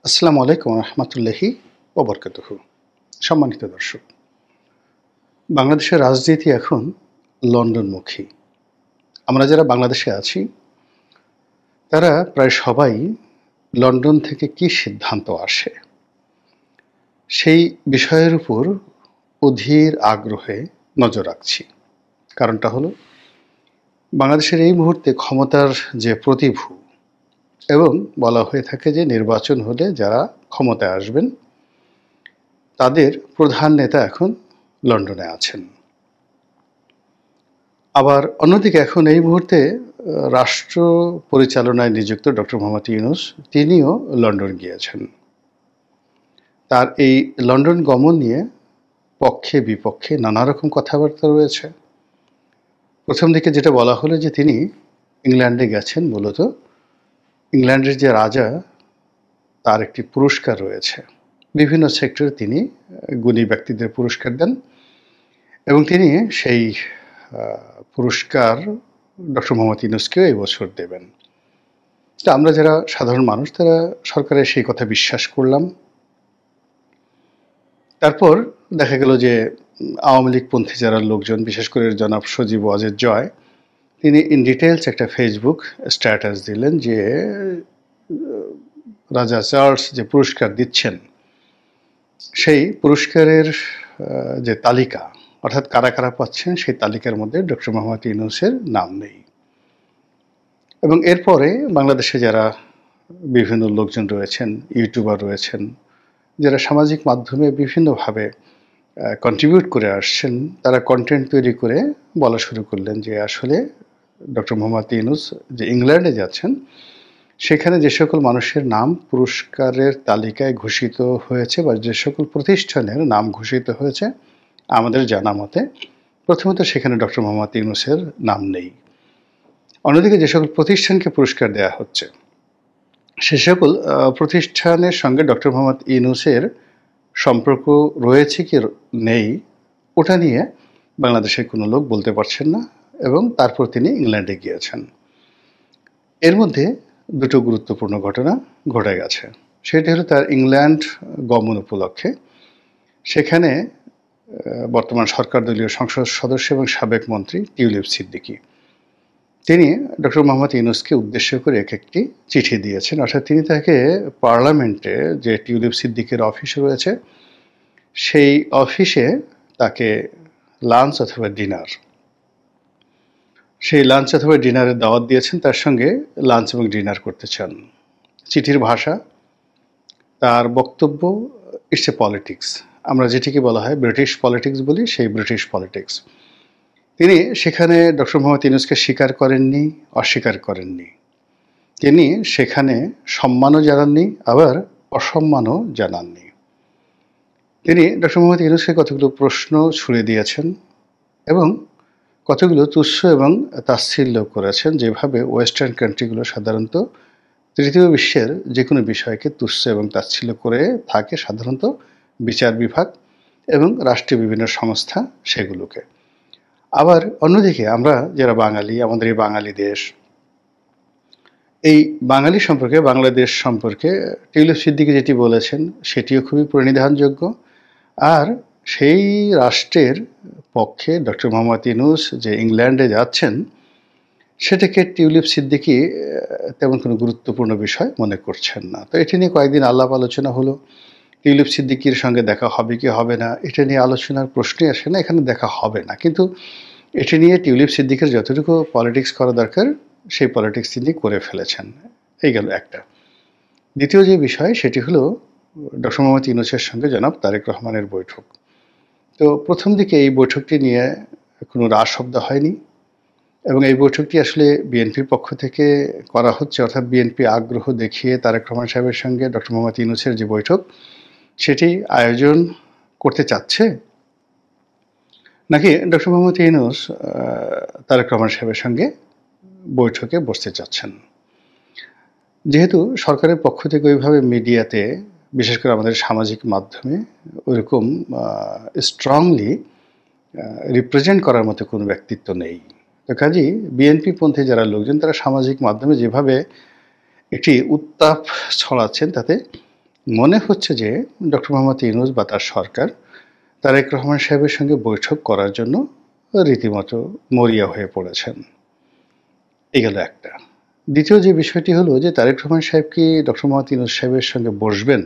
আসসালামু আলাইকুম রহমতুল্লাহি ওবরকাতুহু। সম্মানিত দর্শক, বাংলাদেশের রাজনীতি এখন লন্ডনমুখী। আমরা যারা বাংলাদেশে আছি তারা প্রায় সবাই লন্ডন থেকে কি সিদ্ধান্ত আসে সেই বিষয়ের উপর অধীর আগ্রহে নজর রাখছি। কারণটা হলো, বাংলাদেশের এই মুহূর্তে ক্ষমতার যে প্রতিভূ, এবং বলা হয়ে থাকে যে নির্বাচন হলে যারা ক্ষমতায় আসবেন তাদের প্রধান নেতা এখন লন্ডনে আছেন। আবার অন্যদিকে এখন এই মুহূর্তে রাষ্ট্র পরিচালনায় নিযুক্ত ডক্টর মোহাম্মদ ইউনূস তিনিও লন্ডন গিয়েছেন। তার এই লন্ডন গমন নিয়ে পক্ষে বিপক্ষে নানা রকম কথাবার্তা রয়েছে। প্রথম দিকে যেটা বলা হলো যে তিনি ইংল্যান্ডে গেছেন, মূলত ইংল্যান্ডের যে রাজা তার একটি পুরস্কার রয়েছে, বিভিন্ন সেক্টরে তিনি গুণী ব্যক্তিদের পুরস্কার দেন এবং তিনি সেই পুরস্কার ডক্টর মোহাম্মদ ইউনূসকেও এই বছর দেবেন। তো আমরা যারা সাধারণ মানুষ তারা সরকারের সেই কথা বিশ্বাস করলাম। তারপর দেখা গেল যে আওয়ামী লীগপন্থী যারা লোকজন, বিশেষ করে জনাব সজীব ওয়াজেদ জয়, তিনি ইন ডিটেলস একটা ফেসবুক স্ট্যাটাস দিলেন যে রাজা চার্লস যে পুরস্কার দিচ্ছেন সেই পুরস্কারের যে তালিকা, অর্থাৎ কারা কারা পাচ্ছেন সেই তালিকার মধ্যে ডক্টর মোহাম্মদ ইউনূসের নাম নেই। এবং এরপরে বাংলাদেশে যারা বিভিন্ন লোকজন রয়েছেন, ইউটিউবার রয়েছেন, যারা সামাজিক মাধ্যমে বিভিন্নভাবে কন্ট্রিবিউট করে আসছেন, তারা কন্টেন্ট তৈরি করে বলা শুরু করলেন যে আসলে ডক্টর মোহাম্মদ ইউনূস যে ইংল্যান্ডে যাচ্ছেন সেখানে যে সকল মানুষের নাম পুরস্কারের তালিকায় ঘোষিত হয়েছে বা যে সকল প্রতিষ্ঠানের নাম ঘোষিত হয়েছে, আমাদের জানা মতে প্রথমত সেখানে ডক্টর মোহাম্মদ ইউনূসের নাম নেই। অন্যদিকে যে সকল প্রতিষ্ঠানকে পুরস্কার দেওয়া হচ্ছে সে সকল প্রতিষ্ঠানের সঙ্গে ডক্টর মোহাম্মদ ইউনূসের সম্পর্ক রয়েছে কি নেই ওটা নিয়ে বাংলাদেশের কোনো লোক বলতে পারছেন না, এবং তারপর তিনি ইংল্যান্ডে গিয়েছেন। এর মধ্যে দুটো গুরুত্বপূর্ণ ঘটনা ঘটে গেছে। সেটি হলো তার ইংল্যান্ড গমন উপলক্ষে সেখানে বর্তমান সরকার দলীয় সংসদ সদস্য এবং সাবেক মন্ত্রী টিউলিপ সিদ্দিকী, তিনি ডক্টর মোহাম্মদ ইউনূসকে উদ্দেশ্য করে একটি চিঠি দিয়েছেন। অর্থাৎ তিনি তাকে পার্লামেন্টে যে টিউলিপ সিদ্দিকের অফিস রয়েছে সেই অফিসে তাকে লাঞ্চ অথবা ডিনার, সেই লাঞ্চ অথবা ডিনারের দাওয়াত দিয়েছেন, তার সঙ্গে লাঞ্চ এবং ডিনার করতে চান। চিঠির ভাষা, তার বক্তব্য, ইটস এ পলিটিক্স, আমরা যেটিকে বলা হয় ব্রিটিশ পলিটিক্স বলি, সেই ব্রিটিশ পলিটিক্স। তিনি সেখানে ডক্টর মোহাম্মদ ইউনূসকে স্বীকার করেননি, অস্বীকার করেননি। তিনি সেখানে সম্মানও জানাননি, আবার অসম্মানও জানাননি। তিনি ডক্টর মোহাম্মদ ইউনূসকে কতগুলো প্রশ্ন ছুড়ে দিয়েছেন এবং কতগুলো তুচ্ছ এবং তাচ্ছিল্য করেছেন, যেভাবে ওয়েস্টার্ন কান্ট্রিগুলো সাধারণত তৃতীয় বিশ্বের যে কোনো বিষয়কে তুচ্ছ এবং তাচ্ছিল্য করে থাকে, সাধারণত বিচার বিভাগ এবং রাষ্ট্রীয় বিভিন্ন সংস্থা সেগুলোকে। আবার অন্যদিকে আমরা যারা বাঙালি, আমাদের এই বাঙালি দেশ, এই বাঙালি সম্পর্কে, বাংলাদেশ সম্পর্কে টিউলিপ সিদ্দিকী যেটি বলেছেন সেটিও খুবই প্রণিধানযোগ্য। আর সেই রাষ্ট্রের পক্ষে ডক্টর মোহাম্মদ ইউনূস যে ইংল্যান্ডে যাচ্ছেন সেটাকে টিউলিপ সিদ্দিকী তেমন কোনো গুরুত্বপূর্ণ বিষয় মনে করছেন না। তো এটি নিয়ে কয়েকদিন আলাপ আলোচনা হলো। টিউলিপ সিদ্দিকীর সঙ্গে দেখা হবে কি হবে না এটা নিয়ে আলোচনার প্রশ্নই আসে না, এখানে দেখা হবে না। কিন্তু এটি নিয়ে টিউলিপ সিদ্দিকীর যতটুকু পলিটিক্স করা দরকার সেই পলিটিক্স তিনি করে ফেলেছেন। এই গেল একটা। দ্বিতীয় যে বিষয় সেটি হলো ডক্টর মোহাম্মদ ইউনূসের সঙ্গে জনাব তারেক রহমানের বৈঠক। তো প্রথম দিকে এই বৈঠকটি নিয়ে কোনো রাশ শব্দ হয়নি এবং এই বৈঠকটি আসলে বিএনপির পক্ষ থেকে করা হচ্ছে, অর্থাৎ বিএনপি আগ্রহ দেখিয়ে তারেক রহমান সাহেবের সঙ্গে ডক্টর মোহাম্মদ ইউনূসের যে বৈঠক সেটি আয়োজন করতে চাচ্ছে, নাকি ডক্টর মোহাম্মদ ইউনূস তারেক রহমান সাহেবের সঙ্গে বৈঠকে বসতে চাচ্ছেন। যেহেতু সরকারের পক্ষ থেকে ওইভাবে মিডিয়াতে, বিশেষ করে আমাদের সামাজিক মাধ্যমে ওইরকম স্ট্রংলি রিপ্রেজেন্ট করার মতো কোনো ব্যক্তিত্ব নেই, তো কাজেই বিএনপি পন্থী যারা লোকজন তারা সামাজিক মাধ্যমে যেভাবে একটি উত্তাপ ছড়াচ্ছেন তাতে মনে হচ্ছে যে ডক্টর মোহাম্মদ ইউনূস বা তার সরকার তারেক রহমান সাহেবের সঙ্গে বৈঠক করার জন্য রীতিমতো মরিয়া হয়ে পড়েছেন। এই গেল একটা। দ্বিতীয় যে বিষয়টি হলো যে তারেক রহমান সাহেব কি ডক্টর মোহাম্মদ ইউনূস সাহেবের সঙ্গে বসবেন?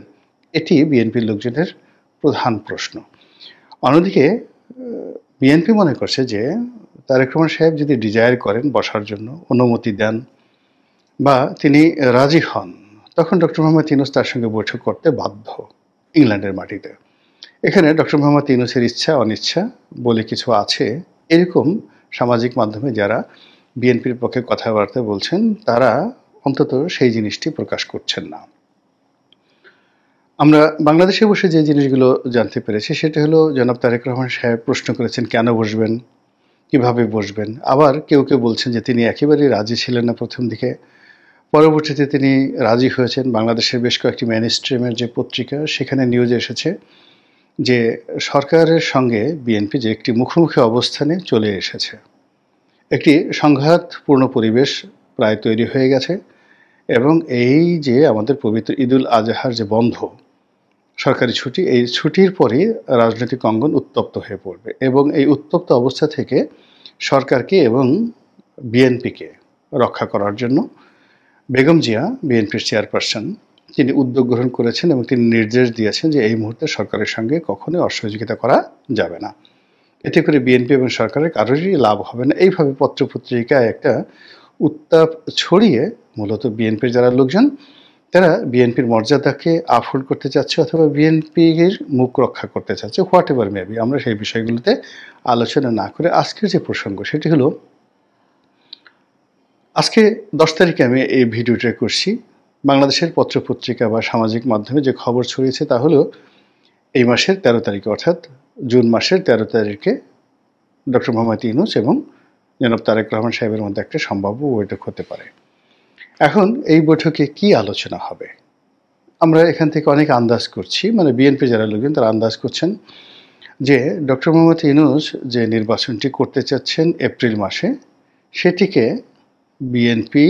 এটি বিএনপির লোকজনের প্রধান প্রশ্ন। অন্যদিকে বিএনপি মনে করছে যে তারেক রহমান সাহেব যদি ডিজায়ার করেন বসার জন্য, অনুমতি দেন বা তিনি রাজি হন, তখন ডক্টর মোহাম্মদ ইউনূস তার সঙ্গে বৈঠক করতে বাধ্য ইংল্যান্ডের মাটিতে। এখানে ডক্টর মোহাম্মদ ইউনূসের ইচ্ছা অনিচ্ছা বলে কিছু আছে, এরকম সামাজিক মাধ্যমে যারা বিএনপির পক্ষে কথাবার্তা বলছেন তারা অন্তত সেই জিনিসটি প্রকাশ করছেন না। আমরা বাংলাদেশে বসে যে জিনিসগুলো জানতে পেরেছি সেটা হলো জনাব তারেক রহমান সাহেব প্রশ্ন করেছেন কেন বসবেন, কিভাবে বসবেন। আবার কেউ কেউ বলছেন যে তিনি একেবারেই রাজি ছিলেন না প্রথম দিকে, পরবর্তীতে তিনি রাজি হয়েছেন। বাংলাদেশের বেশ কয়েকটি মেইনস্ট্রিমের যে পত্রিকা সেখানে নিউজ এসেছে যে সরকারের সঙ্গে বিএনপি যে একটি মুখোমুখি অবস্থানে চলে এসেছে, একটি সংঘাতপূর্ণ পরিবেশ প্রায় তৈরি হয়ে গেছে এবং এই যে আমাদের পবিত্র ঈদুল আজহার যে বন্ধ সরকারি ছুটি, এই ছুটির পরেই রাজনৈতিক অঙ্গন উত্তপ্ত হয়ে পড়বে এবং এই উত্তপ্ত অবস্থা থেকে সরকারকে এবং বিএনপিকে রক্ষা করার জন্য বেগম জিয়া, বিএনপির চেয়ারপারসন, তিনি উদ্যোগ গ্রহণ করেছেন এবং তিনি নির্দেশ দিয়েছেন যে এই মুহূর্তে সরকারের সঙ্গে কখনোই অসহযোগিতা করা যাবে না। এতে করে বিএনপি এবং সরকারের কারোরই লাভ হবে না। এইভাবে পত্রপত্রিকায় একটা উত্তাপ ছড়িয়ে মূলত বিএনপির যারা লোকজন তারা বিএনপির মর্যাদাকে আফোল্ড করতে চাচ্ছে অথবা বিএনপির মুখ রক্ষা করতে চাচ্ছে, হোয়াট এভার মেবি। আমরা সেই বিষয়গুলোতে আলোচনা না করে আজকের যে প্রসঙ্গ সেটি হলো, আজকে 10 তারিখে আমি এই ভিডিওটা করছি। বাংলাদেশের পত্রপত্রিকা বা সামাজিক মাধ্যমে যে খবর ছড়িয়েছে তা হলো এই মাসের 13 তারিখে অর্থাৎ জুন মাসের 13 তারিখে ডক্টর মোহাম্মদ ইউনূস এবং জনাব তারেক রহমান সাহেবের মধ্যে একটা সম্ভাব্য বৈঠক হতে পারে। এখন এই বৈঠকে কি আলোচনা হবে? আমরা এখান থেকে অনেক আন্দাজ করছি, মানে বিএনপি যারা লোকজন তারা আন্দাজ করছেন যে ডক্টর মোহাম্মদ ইউনূস যে নির্বাচনটি করতে চাচ্ছেন এপ্রিল মাসে, সেটিকে বিএনপি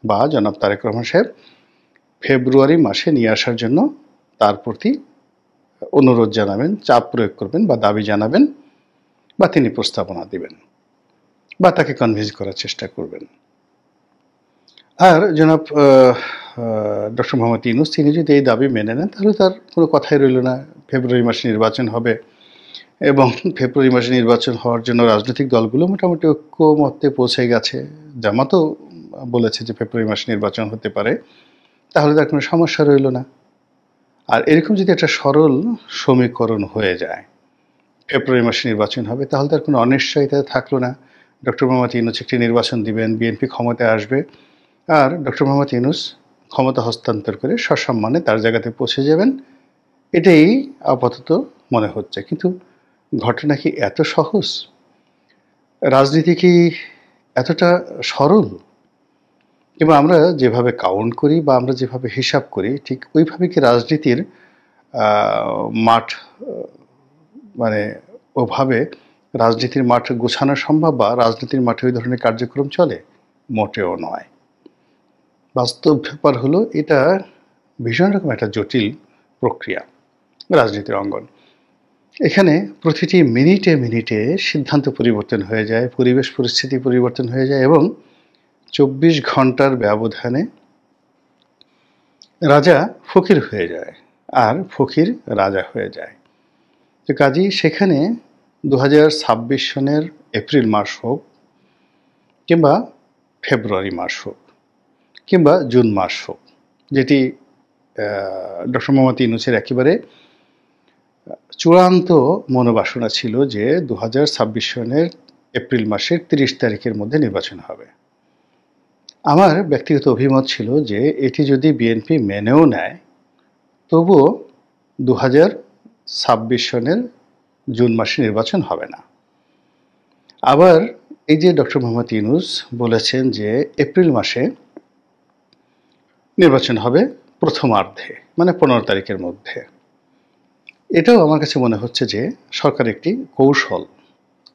বা জনাব তারেক রহমান সাহেব ফেব্রুয়ারি মাসে নিয়ে আসার জন্য তার প্রতি অনুরোধ জানাবেন, চাপ প্রয়োগ করবেন বা দাবি জানাবেন বা তিনি প্রস্তাবনা দিবেন বা তাকে কনভিন্স করার চেষ্টা করবেন। আর জনাব ডক্টর মোহাম্মদ ইউনূস তিনি যদি এই দাবি মেনে নেন তাহলে তার কোনো কথাই রইল না। ফেব্রুয়ারি মাসে নির্বাচন হবে এবং ফেব্রুয়ারি মাসে নির্বাচন হওয়ার জন্য রাজনৈতিক দলগুলো মোটামুটি ঐক্যমত্যে পৌঁছে গেছে। জামাতও বলেছে যে ফেব্রুয়ারি মাসে নির্বাচন হতে পারে, তাহলে তার কোনো সমস্যা রইল না। আর এরকম যদি একটা সরল সমীকরণ হয়ে যায়, ফেব্রুয়ারি মাসে নির্বাচন হবে, তাহলে তার কোনো অনিশ্চয়তা থাকলো না। ডক্টর মোহাম্মদ ইউনূস একটি নির্বাচন দিবেন, বিএনপি ক্ষমতায় আসবে, আর ডক্টর মোহাম্মদ ইউনূস ক্ষমতা হস্তান্তর করে সসম্মানে তার জায়গাতে পৌঁছে যাবেন। এটাই আপাতত মনে হচ্ছে। কিন্তু ঘটনা কি এত সহজ? রাজনীতি কি এতটা সরল? কিংবা আমরা যেভাবে কাউন্ট করি বা আমরা যেভাবে হিসাব করি ঠিক ওইভাবে কি রাজনীতির মাঠ, মানে ওভাবে রাজনীতির মাঠ গোছানো সম্ভব বা রাজনীতির মাঠে ওই ধরনের কার্যক্রম চলে? মোটেও নয়। বাস্তব ব্যাপার হলো এটা ভীষণ রকম একটা জটিল প্রক্রিয়া রাজনীতির অঙ্গন। এখানে প্রতিটি মিনিটে মিনিটে সিদ্ধান্ত পরিবর্তন হয়ে যায়, পরিবেশ পরিস্থিতি পরিবর্তন হয়ে যায় এবং 24 ঘন্টার ব্যবধানে রাজা ফকির হয়ে যায় আর ফকির রাজা হয়ে যায়। তো কাজেই সেখানে 2026 সনের এপ্রিল মাস হোক কিংবা ফেব্রুয়ারি মাস হোক কিংবা জুন মাস হোক, যেটি ডক্টর মোহাম্মদ ইউনূসের একেবারে চূড়ান্ত মনোবাসনা ছিল যে 2026 সনের এপ্রিল মাসের 30 তারিখের মধ্যে নির্বাচন হবে। আমার ব্যক্তিগত অভিমত ছিল যে এটি যদি বিএনপি মেনেও নেয় তবুও 2026 সনের জুন মাসে নির্বাচন হবে না। আবার এই যে ডক্টর মোহাম্মদ ইউনূস বলেছেন যে এপ্রিল মাসে নির্বাচন হবে প্রথমার্ধে, মানে 15 তারিখের মধ্যে, এটাও আমার কাছে মনে হচ্ছে যে সরকার একটি কৌশল,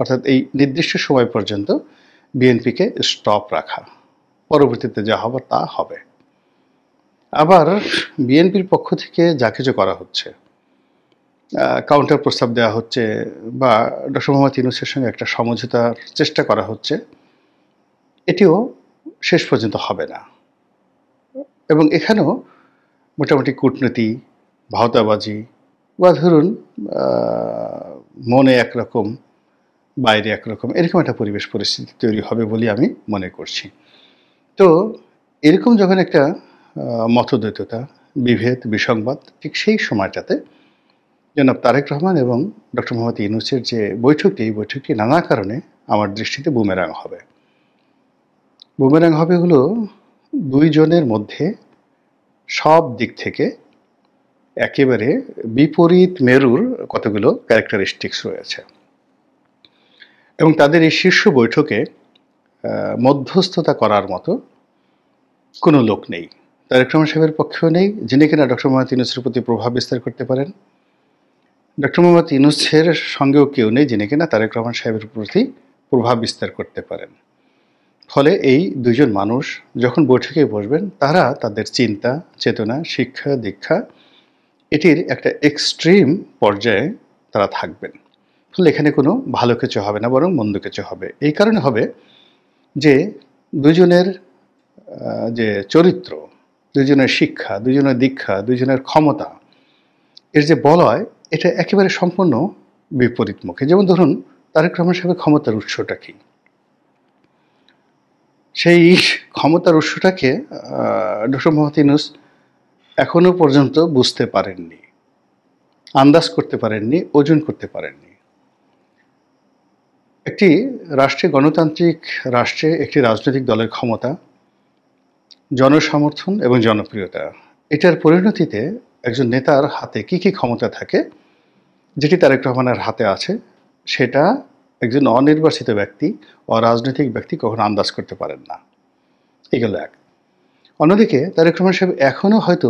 অর্থাৎ এই নির্দিষ্ট সময় পর্যন্ত বিএনপিকে স্টপ রাখা, পরবর্তীতে যা হবে তা হবে। আবার বিএনপির পক্ষ থেকে যা কিছু করা হচ্ছে, কাউন্টার প্রস্তাব দেওয়া হচ্ছে বা ডক্টর মোহাম্মদ ইউনূসের সঙ্গে একটা সমঝোতার চেষ্টা করা হচ্ছে, এটিও শেষ পর্যন্ত হবে না। এবং এখানেও মোটামুটি কূটনীতি, ভাওতাবাজি বা ধরুন মনে একরকম বাইরে একরকম এরকম একটা পরিবেশ পরিস্থিতি তৈরি হবে বলে আমি মনে করছি। তো এরকম যখন একটা মতদ্বৈততা, বিভেদ, বিসংবাদ ঠিক সেই সময়টাতে জনাব তারেক রহমান এবং ডক্টর মোহাম্মদ ইউনূসের যে বৈঠকটি, এই বৈঠকটি নানা কারণে আমার দৃষ্টিতে বুমেরাং হবে। বুমেরাং হবে হলো ২ জনের মধ্যে সব দিক থেকে একেবারে বিপরীত মেরুর কতগুলো ক্যারেক্টারিস্টিক্স রয়েছে। এবং তাদের এই শীর্ষ বৈঠকে মধ্যস্থতা করার মতো কোনো লোক নেই। তারেক রহমান সাহেবের পক্ষেও নেই, যিনি কিনা ডক্টর মোহাম্মদ ইউনূসের প্রতি প্রভাব বিস্তার করতে পারেন। ডক্টর মোহাম্মদ ইউনূসের সঙ্গেও কেউ নেই, যিনি কিনা তারেক রহমান সাহেবের প্রতি প্রভাব বিস্তার করতে পারেন। ফলে এই ২ জন মানুষ যখন বৈঠকে বসবেন, তারা তাদের চিন্তা, চেতনা, শিক্ষা, দীক্ষা এটির একটা এক্সট্রিম পর্যায়ে তারা থাকবেন। ফলে এখানে কোনো ভালো কিছু হবে না, বরং মন্দ কিছু হবে। এই কারণে হবে যে ২ জনের যে চরিত্র, ২ জনের শিক্ষা, ২ জনের দীক্ষা, ২ জনের ক্ষমতা, এর যে বলয়, এটা একেবারে সম্পূর্ণ বিপরীতমুখী। যেমন ধরুন, তারেক রহমান সাহেবের ক্ষমতার উৎসটা কী? সেই ক্ষমতার উৎসটাকে ডক্টর মোহাম্মদ ইউনূস এখনো পর্যন্ত বুঝতে পারেননি, আন্দাজ করতে পারেননি, ওজন করতে পারেননি। একটি রাষ্ট্রে, গণতান্ত্রিক রাষ্ট্রে একটি রাজনৈতিক দলের ক্ষমতা, জনসমর্থন এবং জনপ্রিয়তা, এটার পরিণতিতে একজন নেতার হাতে কী কী ক্ষমতা থাকে, যেটি তারেক রহমানের হাতে আছে, সেটা একজন অনির্বাচিত ব্যক্তি, অরাজনৈতিক ব্যক্তি কখনো আন্দাজ করতে পারেন না। এই গেল এক। অন্যদিকে তারেক রহমান সাহেব এখনো হয়তো